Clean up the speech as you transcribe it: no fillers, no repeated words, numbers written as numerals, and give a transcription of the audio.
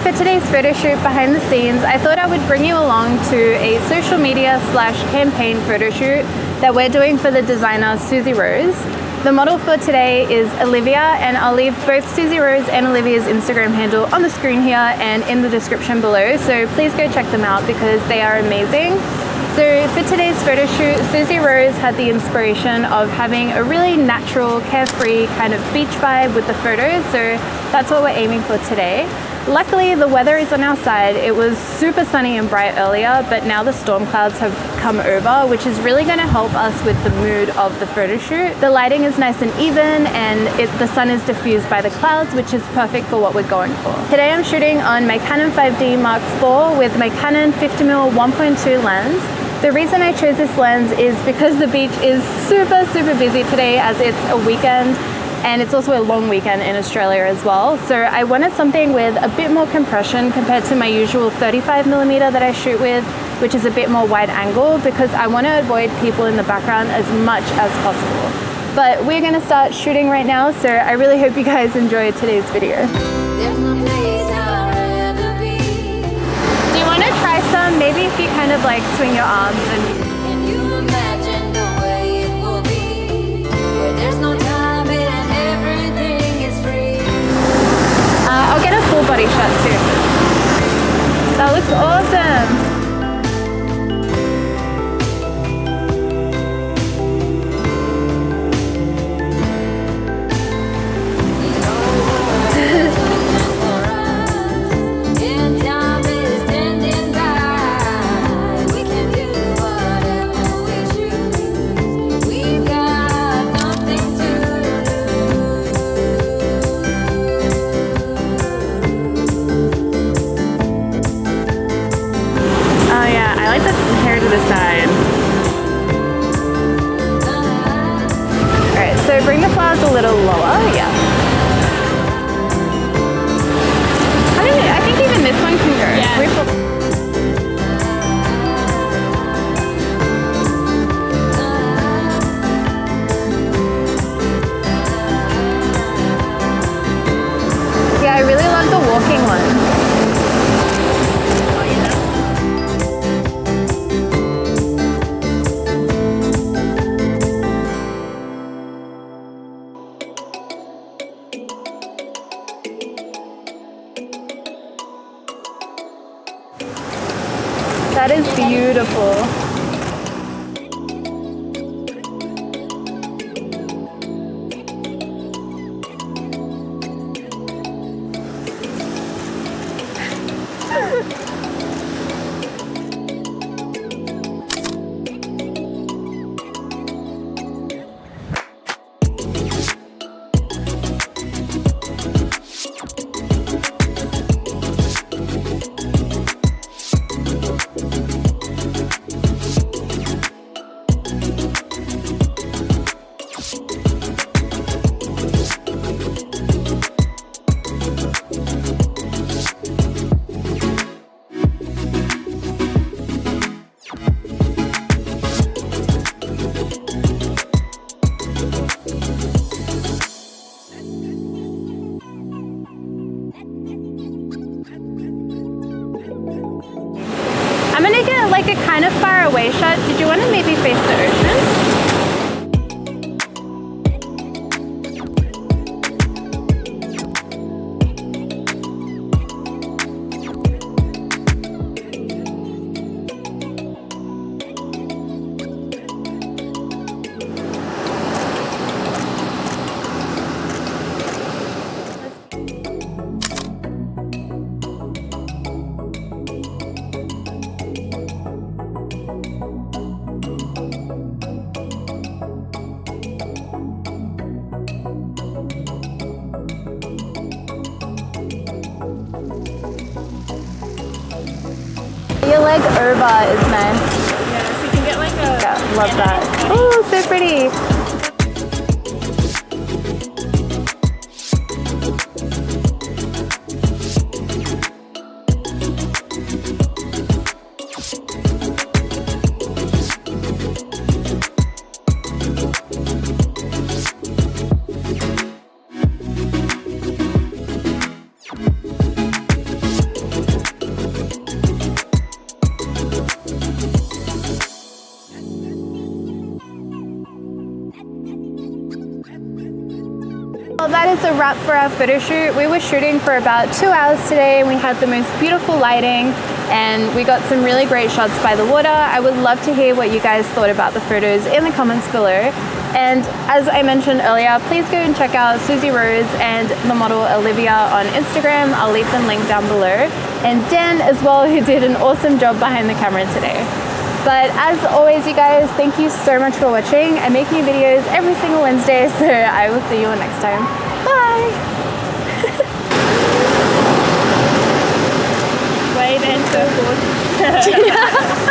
for today's photo shoot behind the scenes, I thought I would bring you along to a social media / campaign photo shoot that we're doing for the designer Susie Rose. The model for today is Olivia, and I'll leave both Susie Rose and Olivia's Instagram handle on the screen here and in the description below, so please go check them out because they are amazing. So for today's photo shoot, Susie Rose had the inspiration of having a really natural, carefree kind of beach vibe with the photos, so that's what we're aiming for today. Luckily, the weather is on our side. It was super sunny and bright earlier, but now the storm clouds have come over, which is really going to help us with the mood of the photo shoot. The lighting is nice and even, and the sun is diffused by the clouds, which is perfect for what we're going for. Today I'm shooting on my Canon 5D Mark IV with my Canon 50mm 1.2 lens. The reason I chose this lens is because the beach is super busy today, as it's a weekend. And it's also a long weekend in Australia as well. So I wanted something with a bit more compression compared to my usual 35mm that I shoot with, which is a bit more wide angle, because I want to avoid people in the background as much as possible. But we're going to start shooting right now, so I really hope you guys enjoy today's video. Do you want to try some? Maybe if you kind of like swing your arms and... Can you imagine the way it will be, where there's no time? I'll get a full body shot too. That looks awesome. To the side. Alright, so bring the flowers a little lower, yeah. I think even this one can go. Yeah. Yeah, I really love the walking one. That is beautiful. I'm gonna get like a kind of far away shot. Did you want to maybe face the ocean? Your leg over is nice. Yeah, so you can get like a... Yeah, love that. Oh, so pretty. that is a wrap for our photo shoot. We were shooting for about 2 hours today and we had the most beautiful lighting and we got some really great shots by the water. I would love to hear what you guys thought about the photos in the comments below. And as I mentioned earlier, please go and check out Susie Rose and the model Olivia on Instagram. I'll leave them linked down below. And Dan as well, who did an awesome job behind the camera today. But as always, you guys, thank you so much for watching. I make new videos every single Wednesday, so I will see you all next time. Bye! Wait and so good.